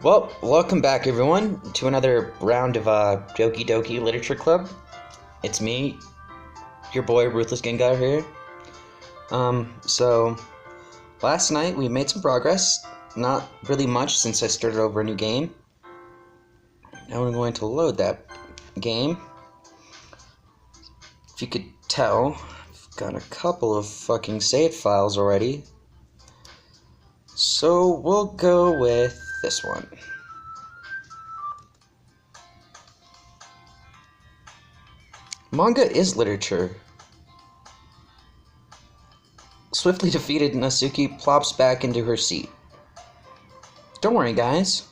Well, welcome back everyone to another round of Doki Doki Literature Club. It's me, your boy Ruthless Gengar here. So last night we made some progress. Not really much since I started over a new game. Now I'm going to load that game. If you could tell, I've got a couple of fucking save files already. So we'll go with this one. Manga is literature. Swiftly defeated, Natsuki plops back into her seat. Don't worry, guys.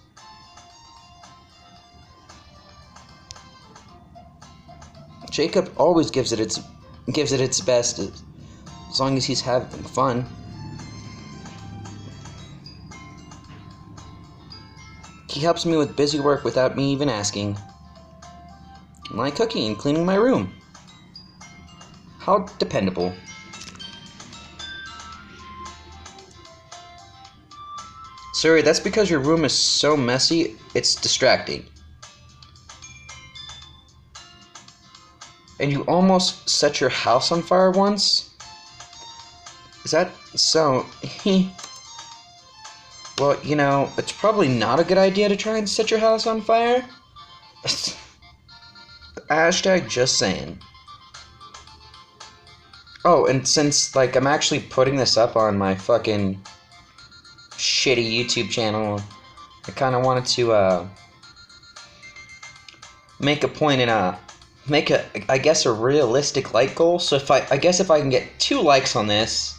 Jacob always gives it its best, as long as he's having fun. He helps me with busy work without me even asking. Like cooking and cleaning my room. How dependable. Sorry, that's because your room is so messy, it's distracting. And you almost set your house on fire once? Is that so? Well, you know, it's probably not a good idea to try and set your house on fire. Hashtag just saying. Oh, and since, like, I'm actually putting this up on my fucking shitty YouTube channel, I kind of wanted to, make a point and, make a, I guess, a realistic like goal. So if I guess if I can get 2 likes on this,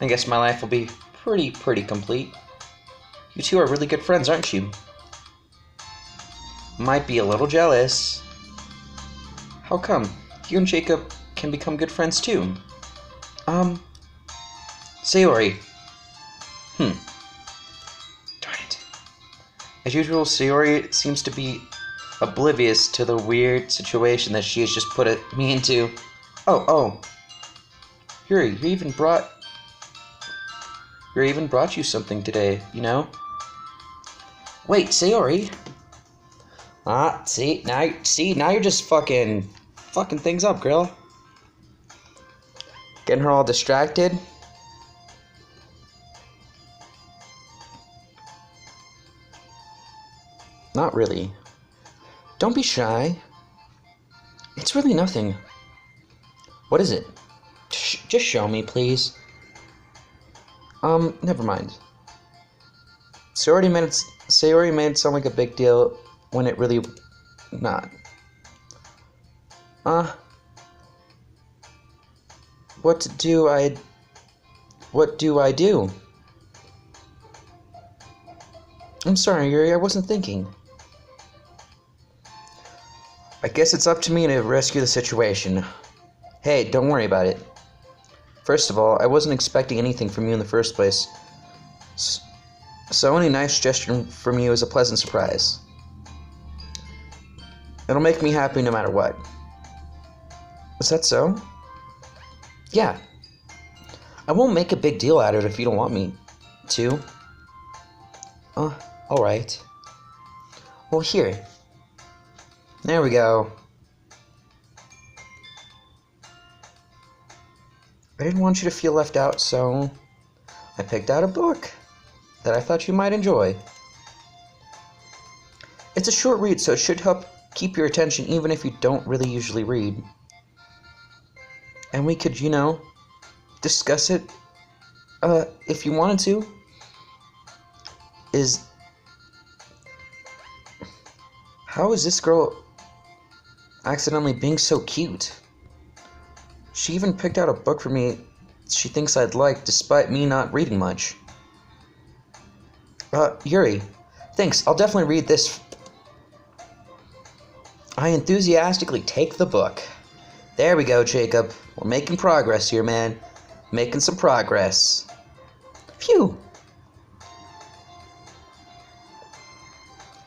I guess my life will be pretty complete. You two are really good friends, aren't you? Might be a little jealous. How come? You and Jacob can become good friends too. Sayori. Darn it. As usual, Sayori seems to be oblivious to the weird situation that she has just put me into. Oh. Yuri, you even brought you something today, you know? Wait, Sayori. Now you're just fucking things up, girl. Getting her all distracted. Not really. Don't be shy. It's really nothing. What is it? Just show me, please. Never mind. Sayori made it sound like a big deal when it really not. What do I do? I'm sorry, Yuri, I wasn't thinking. I guess it's up to me to rescue the situation. Hey, don't worry about it. First of all, I wasn't expecting anything from you in the first place. So any nice gesture from you is a pleasant surprise. It'll make me happy no matter what. Is that so? Yeah. I won't make a big deal out of it if you don't want me to. Alright. Well, here. There we go. I didn't want you to feel left out, so I picked out a book that I thought you might enjoy. It's a short read, so it should help keep your attention even if you don't really usually read. And we could, you know, discuss it, if you wanted to. How is this girl accidentally being so cute? She even picked out a book for me she thinks I'd like, despite me not reading much. Yuri, thanks, I'll definitely read this. I enthusiastically take the book. There we go, Jacob. We're making progress here, man. Making some progress. Phew.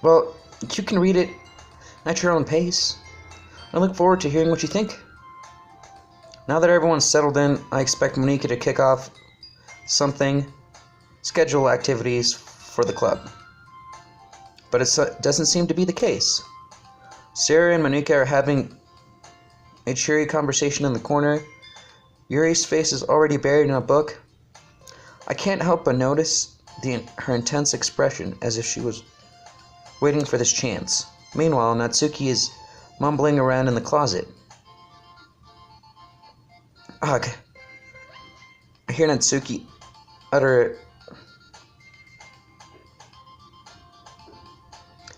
Well, you can read it at your own pace. I look forward to hearing what you think. Now that everyone's settled in, I expect Monika to kick off something, schedule activities for the club. but it doesn't seem to be the case. Sarah and Monika are having a cheery conversation in the corner. Yuri's face is already buried in a book. I can't help but notice her intense expression, as if she was waiting for this chance. Meanwhile, Natsuki is mumbling around in the closet. Ugh. I hear Natsuki utter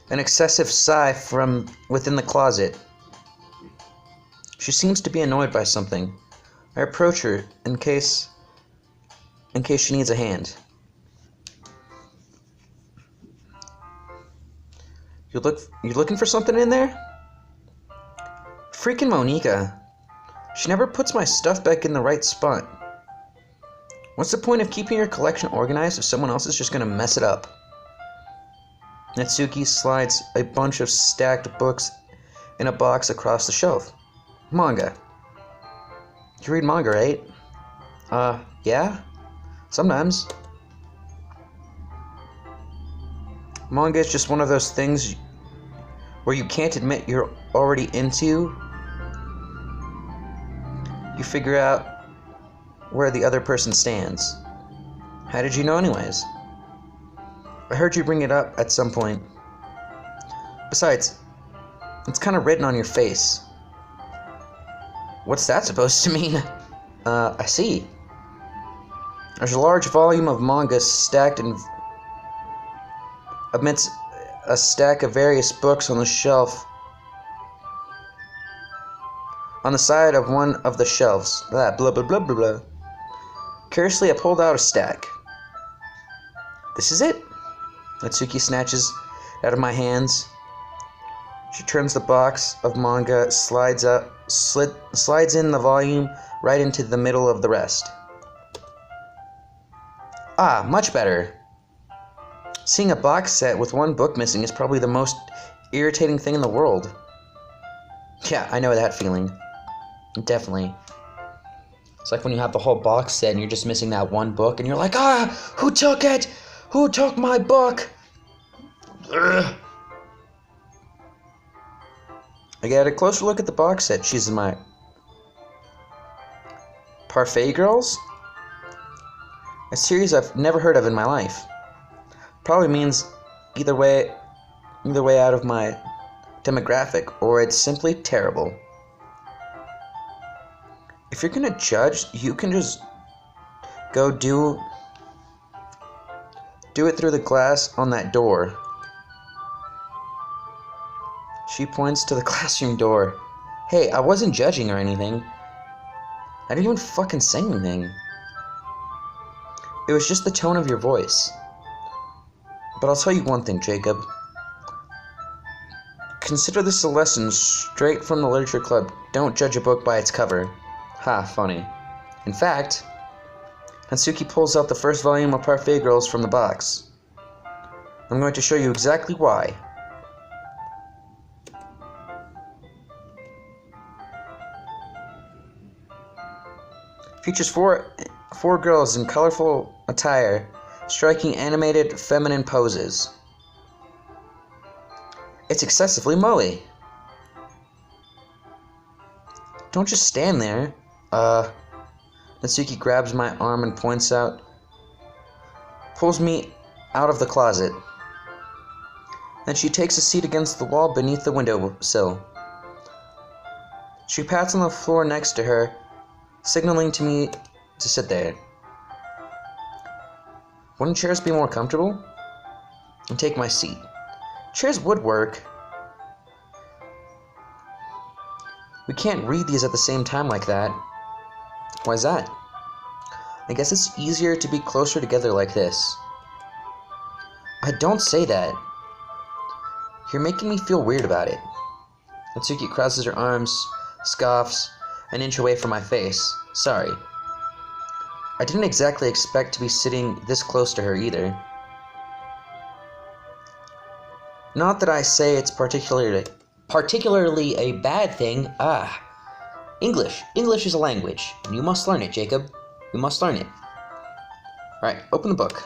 an excessive sigh from within the closet. She seems to be annoyed by something. I approach her in case she needs a hand. You looking for something in there? Freaking Monika. She never puts my stuff back in the right spot. What's the point of keeping your collection organized if someone else is just gonna mess it up? Natsuki slides a bunch of stacked books in a box across the shelf. Manga. You read manga, right? Yeah? Sometimes. Manga is just one of those things where you can't admit you're already into. You figure out where the other person stands. How did you know anyways? I heard you bring it up at some point. Besides, it's kind of written on your face. What's that supposed to mean? I see. There's a large volume of manga stacked amidst a stack of various books on the shelf. On the side of one of the shelves. Blah, blah, blah, blah, blah, blah. Curiously, I pulled out a stack. This is it? Natsuki snatches out of my hands. She turns the box of manga, slides in the volume right into the middle of the rest. Ah, much better. Seeing a box set with one book missing is probably the most irritating thing in the world. Yeah, I know that feeling. Definitely. It's like when you have the whole box set and you're just missing that one book and you're like, who took it? Who took my book? Ugh. I got a closer look at the box set. She's in my Parfait Girls? A series I've never heard of in my life. Probably means either way out of my demographic, or it's simply terrible. If you're gonna judge, you can just go do it through the glass on that door. She points to the classroom door. Hey, I wasn't judging or anything. I didn't even fucking say anything. It was just the tone of your voice. But I'll tell you one thing, Jacob. Consider this a lesson straight from the literature club. Don't judge a book by its cover. Ha, funny. In fact, Natsuki pulls out the first volume of Parfait Girls from the box. I'm going to show you exactly why. Features four girls in colorful attire, striking animated feminine poses. It's excessively moe. Don't just stand there. Natsuki grabs my arm and pulls me out of the closet. Then she takes a seat against the wall beneath the windowsill. She pats on the floor next to her, signaling to me to sit there. Wouldn't chairs be more comfortable? And take my seat. Chairs would work. We can't read these at the same time like that. Why's that? I guess it's easier to be closer together like this. I don't say that. You're making me feel weird about it. Natsuki crosses her arms, scoffs, an inch away from my face. Sorry. I didn't exactly expect to be sitting this close to her either. Not that I say it's particularly a bad thing. English. English is a language, and you must learn it, Jacob. You must learn it. Alright, open the book.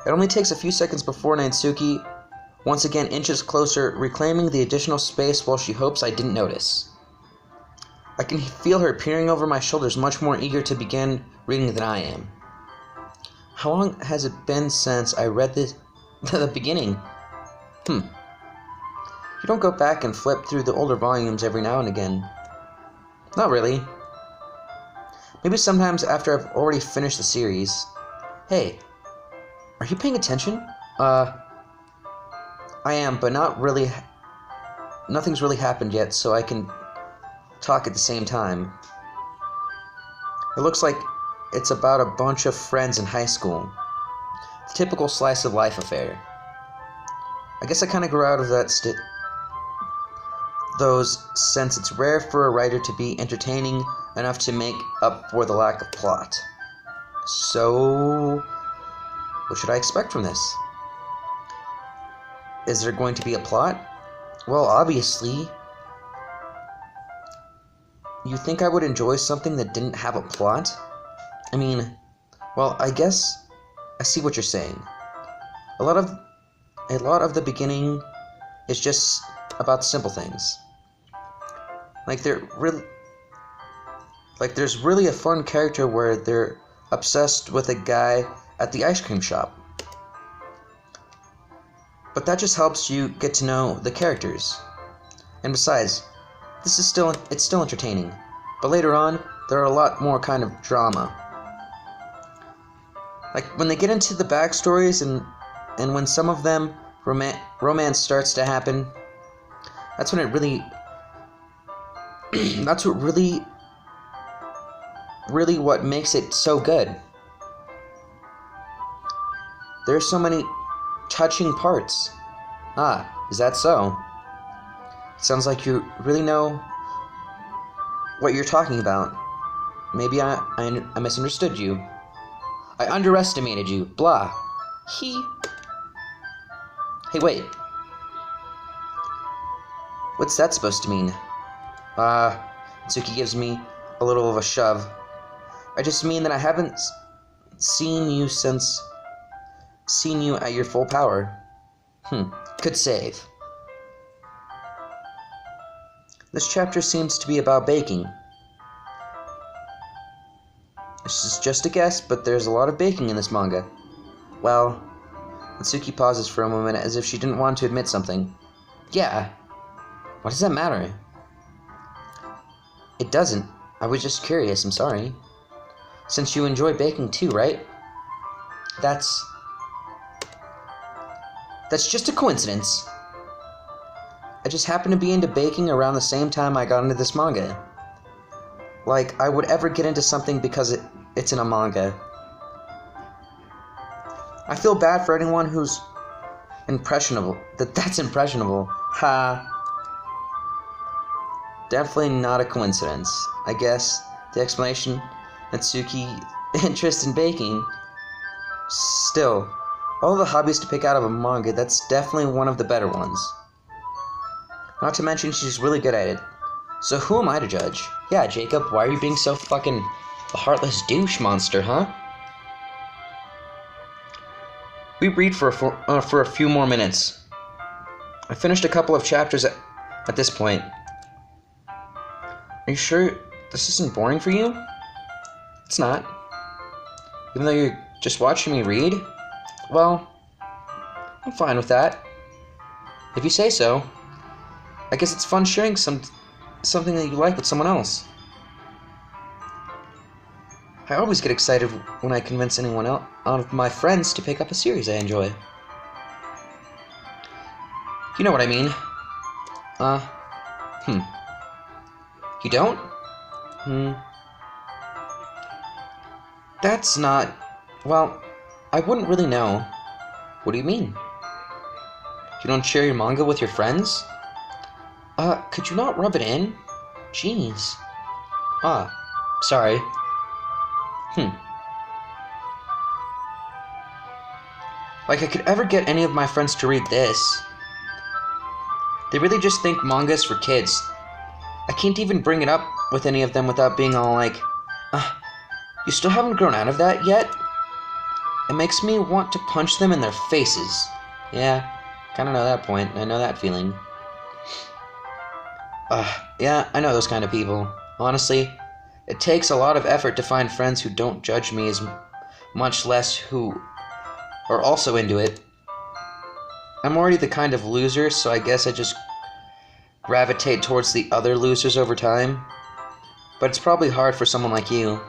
It only takes a few seconds before Natsuki once again inches closer, reclaiming the additional space while she hopes I didn't notice. I can feel her peering over my shoulders, much more eager to begin reading than I am. How long has it been since I read the beginning? You don't go back and flip through the older volumes every now and again. Not really. Maybe sometimes after I've already finished the series. Hey, are you paying attention? I am, but not really. Nothing's really happened yet, so I can talk at the same time. It looks like it's about a bunch of friends in high school. The typical slice of life affair. I guess I kind of grew out of those since it's rare for a writer to be entertaining enough to make up for the lack of plot. So, what should I expect from this? Is there going to be a plot? Well, obviously. You think I would enjoy something that didn't have a plot? I mean, well, I guess I see what you're saying. A lot of the beginning is just about simple things. There's really a fun character where they're obsessed with a guy at the ice cream shop. But that just helps you get to know the characters. And besides, it's still entertaining. But later on, there are a lot more kind of drama. Like when they get into the backstories and when some of them romance starts to happen, that's when it really that's what really what makes it so good. There's so many touching parts. Ah, is that so? It sounds like you really know what you're talking about. Maybe I misunderstood you. I underestimated you. Blah. Hey, wait. What's that supposed to mean? Tsuki gives me a little of a shove. I just mean that I haven't seen you at your full power. Could save. This chapter seems to be about baking. This is just a guess, but there's a lot of baking in this manga. Well, Natsuki pauses for a moment as if she didn't want to admit something. Yeah. What does that matter? It doesn't. I was just curious, I'm sorry. Since you enjoy baking too, right? That's just a coincidence. I just happened to be into baking around the same time I got into this manga. Like, I would ever get into something because it's in a manga. I feel bad for anyone who's impressionable. That's impressionable. Ha. Definitely not a coincidence. I guess the explanation, Natsuki interest in baking. Still, all the hobbies to pick out of a manga, that's definitely one of the better ones. Not to mention she's really good at it. So who am I to judge? Yeah, Jacob, why are you being so fucking a heartless douche monster, huh? We read for a few more minutes. I finished a couple of chapters at this point. Are you sure this isn't boring for you? It's not. Even though you're just watching me read? Well, I'm fine with that. If you say so. I guess it's fun sharing something that you like with someone else. I always get excited when I convince anyone else of my friends to pick up a series I enjoy. You know what I mean. You don't? That's not... Well, I wouldn't really know. What do you mean? You don't share your manga with your friends? Could you not rub it in? Jeez. Sorry. Like I could ever get any of my friends to read this. They really just think manga's for kids. I can't even bring it up with any of them without being all like, you still haven't grown out of that yet? it makes me want to punch them in their faces. Yeah, kind of know that point. I know that feeling. Yeah, I know those kind of people. Honestly, it takes a lot of effort to find friends who don't judge me as much less who are also into it. I'm already the kind of loser, so I guess I just gravitate towards the other losers over time. But it's probably hard for someone like you.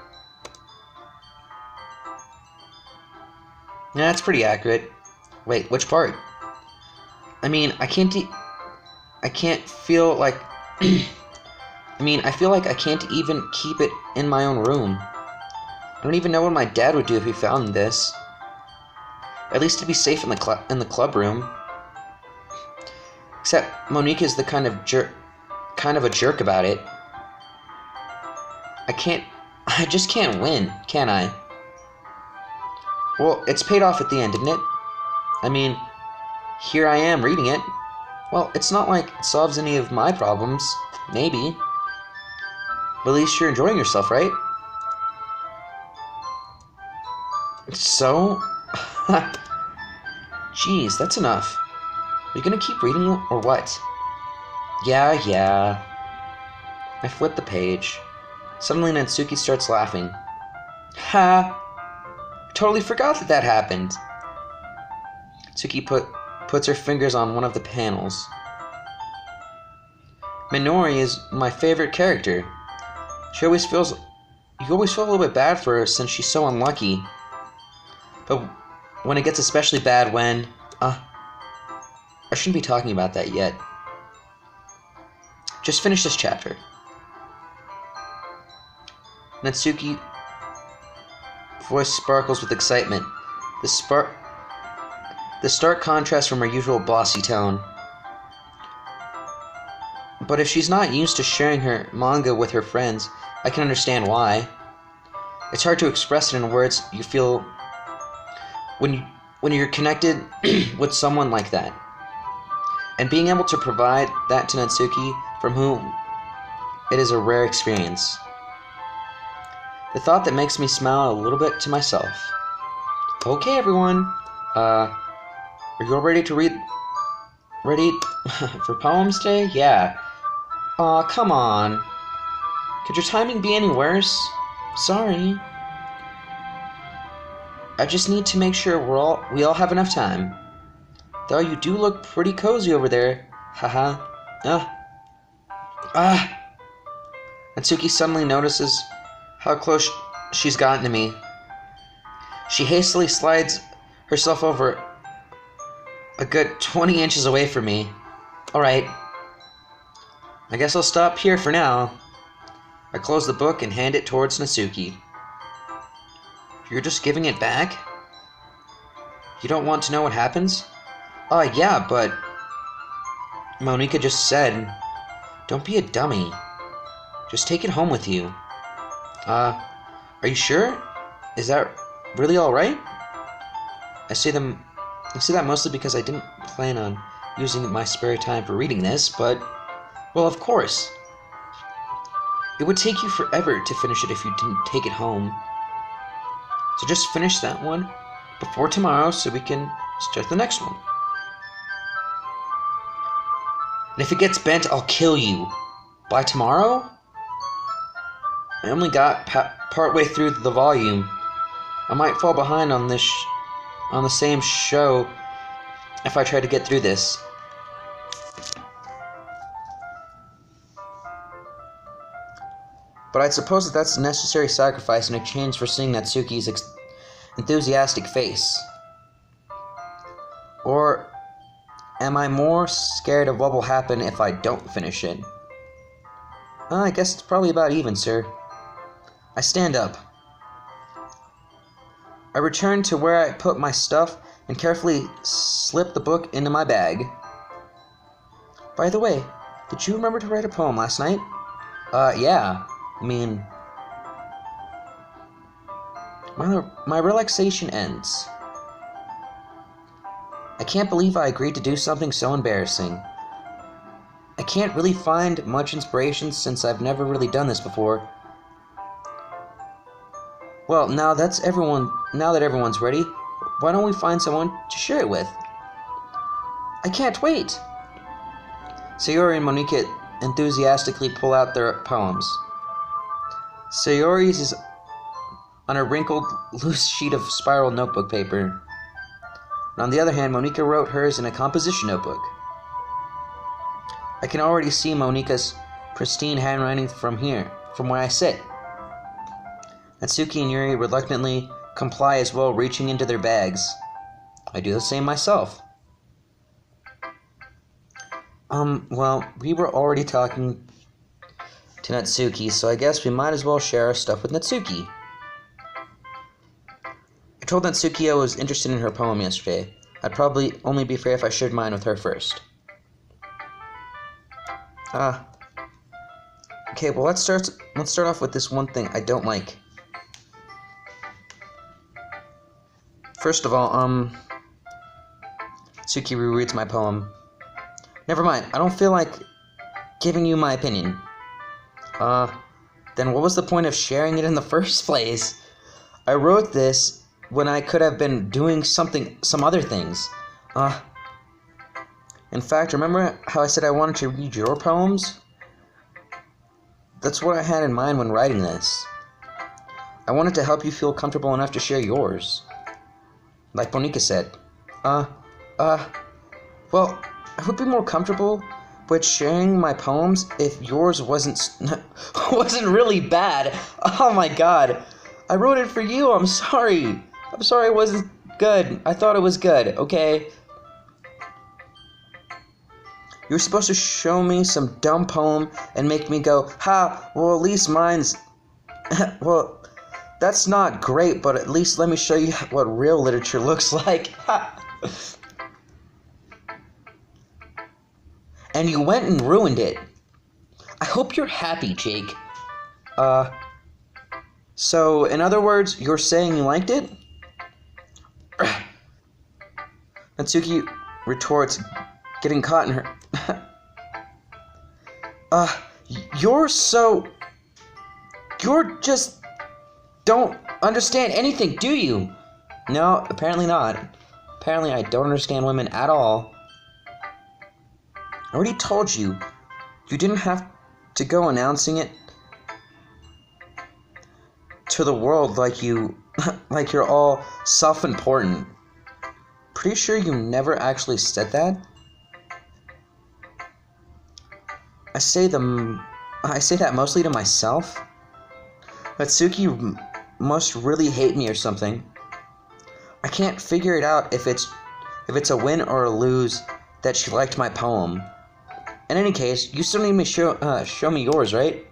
Yeah, that's pretty accurate. Wait, which part? I mean, I can't feel like... I feel like I can't even keep it in my own room. I don't even know what my dad would do if he found this. At least to be safe in the club room. Except Monique is the kind of a jerk about it. I just can't win, can I? Well, it's paid off at the end, didn't it? I mean, here I am reading it. Well, it's not like it solves any of my problems. Maybe. But at least you're enjoying yourself, right? So? Jeez, that's enough. Are you gonna keep reading or what? Yeah. I flip the page. Suddenly Natsuki starts laughing. Ha! I totally forgot that happened. Natsuki puts her fingers on one of the panels. Minori is my favorite character. You always feel a little bit bad for her since she's so unlucky. But when it gets especially bad when... I shouldn't be talking about that yet. Just finish this chapter. Natsuki's voice sparkles with excitement. The stark contrast from her usual bossy tone. But if she's not used to sharing her manga with her friends, I can understand why. It's hard to express it in words you feel when you're connected with someone like that. And being able to provide that to Natsuki, from whom it is a rare experience. The thought that makes me smile a little bit to myself. Okay, everyone. Are you all ready to read? Ready for Poems Day? Yeah. Aw, come on. Could your timing be any worse? Sorry. I just need to make sure we all have enough time. Though you do look pretty cozy over there. Haha. Natsuki suddenly notices how close she's gotten to me. She hastily slides herself over a good 20 inches away from me. Alright. I guess I'll stop here for now. I close the book and hand it towards Natsuki. You're just giving it back? You don't want to know what happens? Yeah, but... Monika just said, don't be a dummy. Just take it home with you. Are you sure? Is that really alright? I say that mostly because I didn't plan on using my spare time for reading this, but... Well, of course. It would take you forever to finish it if you didn't take it home. So just finish that one before tomorrow so we can start the next one. And if it gets bent, I'll kill you. By tomorrow? I only got partway through the volume. I might fall behind on the same show if I try to get through this. But I suppose that's a necessary sacrifice in exchange for seeing Natsuki's enthusiastic face. Or am I more scared of what will happen if I don't finish it? I guess it's probably about even, sir. I stand up. I return to where I put my stuff and carefully slip the book into my bag. By the way, did you remember to write a poem last night? Yeah. I mean, my relaxation ends. I can't believe I agreed to do something so embarrassing. I can't really find much inspiration since I've never really done this before. Well, now that everyone's ready, why don't we find someone to share it with? I can't wait! Sayori and Monika enthusiastically pull out their poems. Sayori's is on a wrinkled, loose sheet of spiral notebook paper. And on the other hand, Monika wrote hers in a composition notebook. I can already see Monika's pristine handwriting from where I sit. Natsuki and Yuri reluctantly comply as well, reaching into their bags. I do the same myself. Well, we were already talking to Natsuki, so I guess we might as well share our stuff with Natsuki. I told Natsuki I was interested in her poem yesterday. I'd probably only be fair if I shared mine with her first. Okay, well let's start off with this one thing I don't like. First of all, Natsuki rereads my poem. Never mind, I don't feel like giving you my opinion. Then what was the point of sharing it in the first place? I wrote this when I could have been doing some other things. In fact, remember how I said I wanted to read your poems? That's what I had in mind when writing this. I wanted to help you feel comfortable enough to share yours. Like Monika said. Well, I would be more comfortable with sharing my poems if yours wasn't really bad. Oh my god. I wrote it for you. I'm sorry. I'm sorry it wasn't good. I thought it was good, okay? You were supposed to show me some dumb poem and make me go, ha, well, at least mine's... well, that's not great, but at least let me show you what real literature looks like. And you went and ruined it. I hope you're happy, Jake. So, in other words, you're saying you liked it? Natsuki retorts, getting caught in her... You're just don't understand anything, do you? No, apparently not. Apparently I don't understand women at all. I already told you. You didn't have to go announcing it to the world like you're all self-important. Pretty sure you never actually said that? I say that mostly to myself. Natsuki must really hate me or something. I can't figure it out if it's a win or a lose that she liked my poem. In any case, you still need me show me yours, right?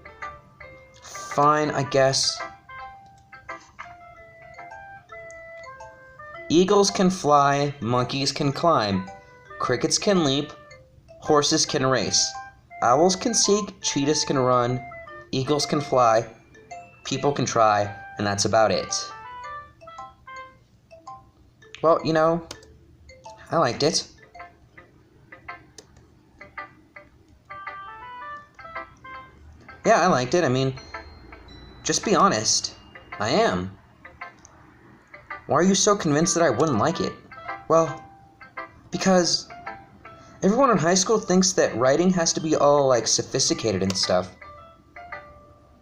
Fine, I guess. Eagles can fly, monkeys can climb, crickets can leap, horses can race, owls can seek, cheetahs can run, eagles can fly, people can try, and that's about it. Well, you know, I liked it. Yeah, I liked it. I mean, just be honest. I am. Why are you so convinced that I wouldn't like it? Well, because everyone in high school thinks that writing has to be all, like, sophisticated and stuff.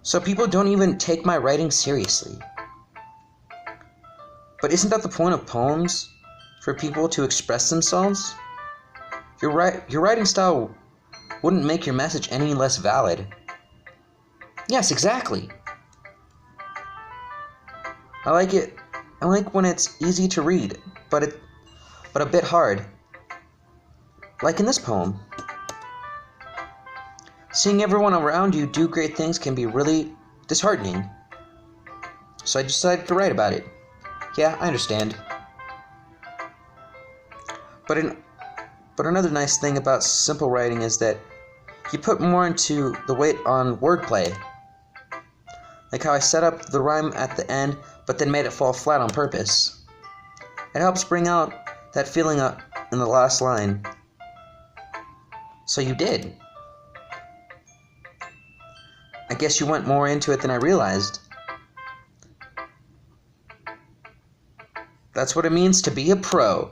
So people don't even take my writing seriously. But isn't that the point of poems? For people to express themselves? Your writing style wouldn't make your message any less valid. Yes, exactly. I like it. I like when it's easy to read, but a bit hard. Like in this poem. Seeing everyone around you do great things can be really disheartening. So I decided to write about it. Yeah, I understand. But another nice thing about simple writing is that you put more into the weight on wordplay. Like how I set up the rhyme at the end, but then made it fall flat on purpose. It helps bring out that feeling up in the last line. So you did. I guess you went more into it than I realized. That's what it means to be a pro.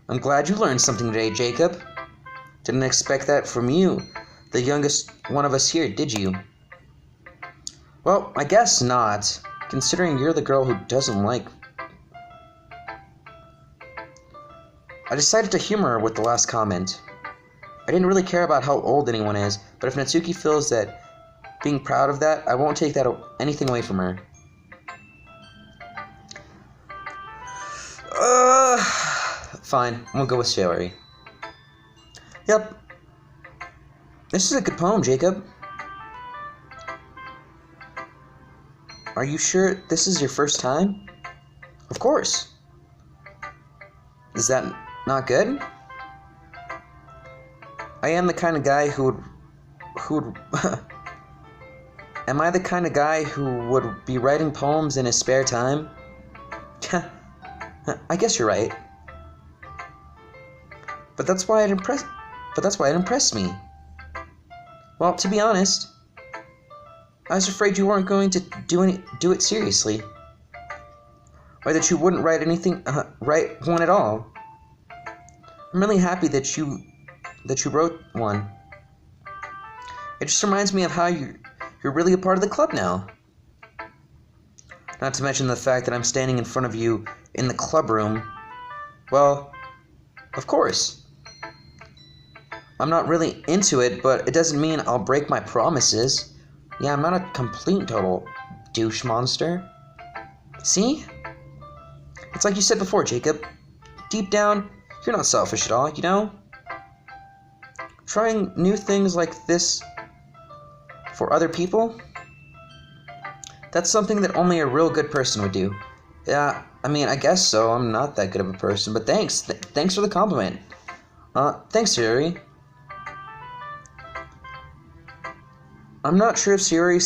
I'm glad you learned something today, Jacob. Didn't expect that from you, the youngest one of us here, did you? Well, I guess not, considering you're the girl who doesn't like... I decided to humor her with the last comment. I didn't really care about how old anyone is, but if Natsuki feels that being proud of that, I won't take that anything away from her. Fine, I'm gonna go with Sayori. Yep. This is a good poem, Jacob. Are you sure this is your first time? Of course. Is that not good? I am the kind of guy who would am I the kind of guy who would be writing poems in his spare time? I guess you're right. But that's why it impressed me. Well, to be honest, I was afraid you weren't going to do it seriously, or that you wouldn't write one at all. I'm really happy that you wrote one. It just reminds me of how you're really a part of the club now. Not to mention the fact that I'm standing in front of you in the club room. Well, of course. I'm not really into it, but it doesn't mean I'll break my promises. Yeah, I'm not a complete and total douche monster. See? It's like you said before, Jacob. Deep down, you're not selfish at all, you know? Trying new things like this for other people? That's something that only a real good person would do. Yeah, I mean, I guess so. I'm not that good of a person, but thanks. Thanks for the compliment. Thanks, Sayori. I'm not sure if Sayori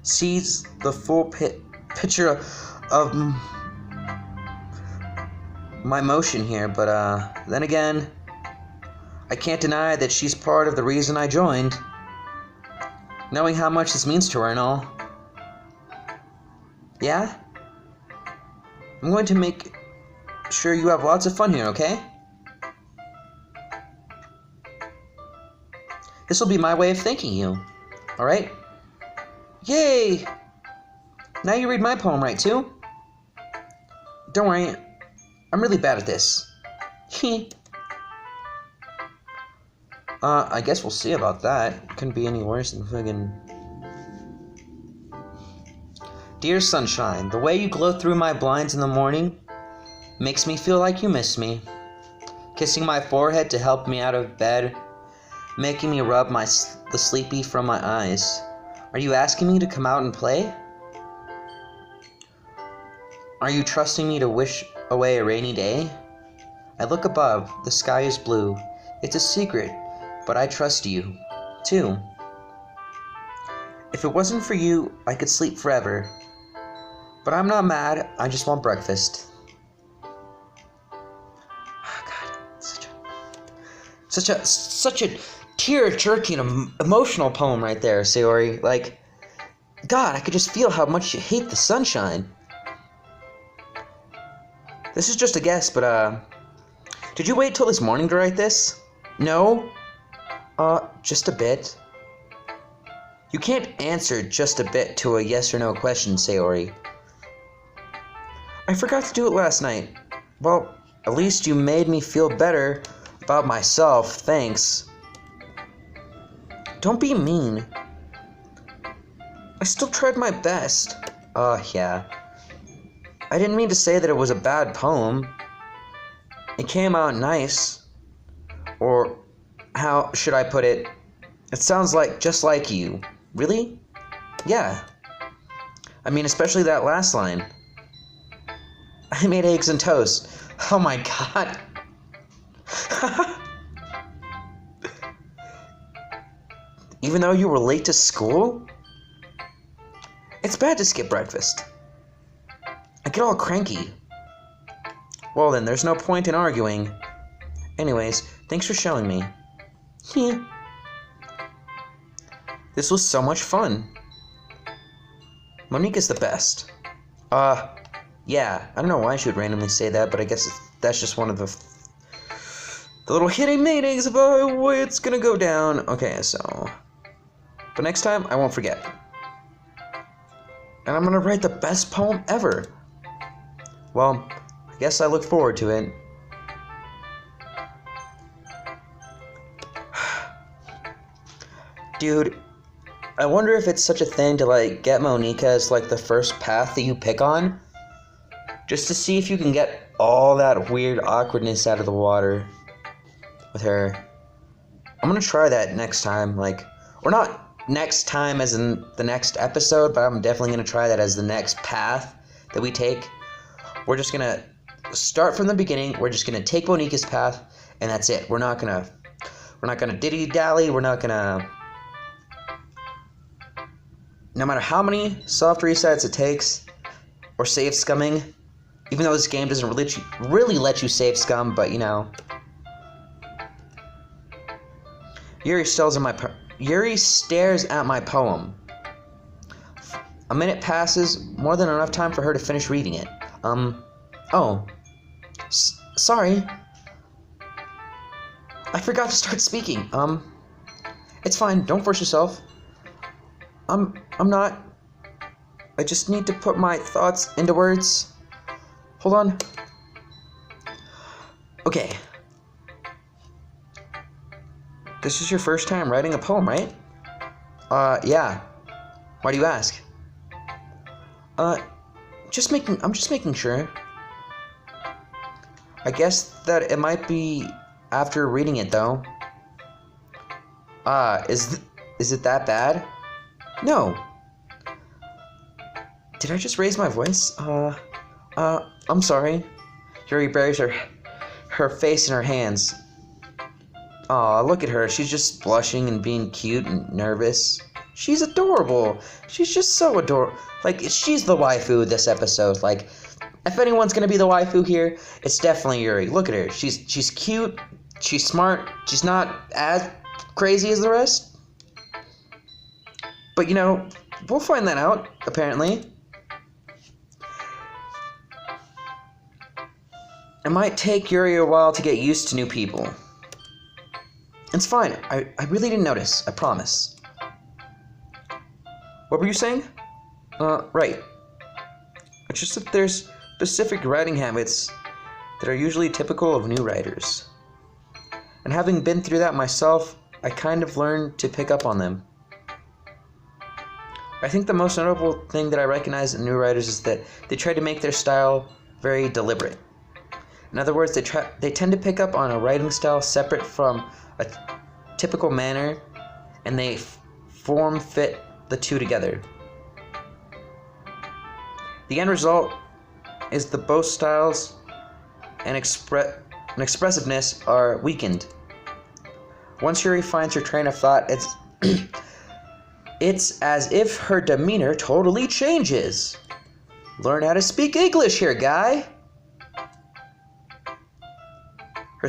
sees the full picture of my motion here, but then again, I can't deny that she's part of the reason I joined. Knowing how much this means to her and all. Yeah? I'm going to make sure you have lots of fun here, okay? This will be my way of thanking you. Alright? Yay! Now you read my poem right, too? Don't worry, I'm really bad at this. I guess we'll see about that. Couldn't be any worse than friggin'... Dear sunshine, the way you glow through my blinds in the morning makes me feel like you miss me. Kissing my forehead to help me out of bed, making me rub the sleepy from my eyes. Are you asking me to come out and play? Are you trusting me to wish away a rainy day? I look above, the sky is blue. It's a secret, but I trust you, too. If it wasn't for you, I could sleep forever. But I'm not mad, I just want breakfast. Oh God, such a tear-jerking, emotional poem right there, Sayori. Like, God, I could just feel how much you hate the sunshine. This is just a guess, but, did you wait till this morning to write this? No? Just a bit. You can't answer just a bit to a yes or no question, Sayori. I forgot to do it last night. Well, at least you made me feel better about myself, thanks. Don't be mean. I still tried my best. Yeah. I didn't mean to say that it was a bad poem. It came out nice. Or, how should I put it? It sounds like just like you. Really? Yeah. I mean, especially that last line. I made eggs and toast. Oh my God. Even though you were late to school? It's bad to skip breakfast. I get all cranky. Well then, there's no point in arguing. Anyways, thanks for showing me. This was so much fun. Monique is the best. Yeah, I don't know why she would randomly say that, but I guess that's just one of the little hidden meanings about the way it's gonna go down. Okay, so... But next time, I won't forget. And I'm gonna write the best poem ever. Well, I guess I look forward to it. Dude, I wonder if it's such a thing to, like, get Monica as, like, the first path that you pick on. Just to see if you can get all that weird awkwardness out of the water with her. I'm gonna try that next time, like, or not next time as in the next episode, but I'm definitely gonna try that as the next path that we take. We're just gonna start from the beginning. We're just gonna take Monica's path, and that's it. We're not gonna diddy dally. We're not gonna. No matter how many soft resets it takes, or save scumming, even though this game doesn't really let you save scum, but you know. Yuri stares at my poem. A minute passes, more than enough time for her to finish reading it. Oh. Sorry. I forgot to start speaking. It's fine, don't force yourself. I'm not. I just need to put my thoughts into words. Hold on. Okay. This is your first time writing a poem, right? Yeah. Why do you ask? I'm just making sure. I guess that it might be after reading it, though. Is it that bad? No. Did I just raise my voice? I'm sorry. Yuri buries her face in her hands. Aw, look at her. She's just blushing and being cute and nervous. She's adorable. She's just so adorable. Like, she's the waifu this episode. Like, if anyone's gonna be the waifu here, it's definitely Yuri. Look at her. She's cute. She's smart. She's not as crazy as the rest. But, you know, we'll find that out, apparently. It might take Yuri a while to get used to new people. It's fine. I really didn't notice. I promise. What were you saying? Right. It's just that there's specific writing habits that are usually typical of new writers. And having been through that myself, I kind of learned to pick up on them. I think the most notable thing that I recognize in new writers is that they try to make their style very deliberate. In other words, they tend to pick up on a writing style separate from a typical manner, and they form fit the two together. The end result is the both styles and expressiveness are weakened. Once Yuri finds her train of thought, it's as if her demeanor totally changes. Learn how to speak English here, guy. Her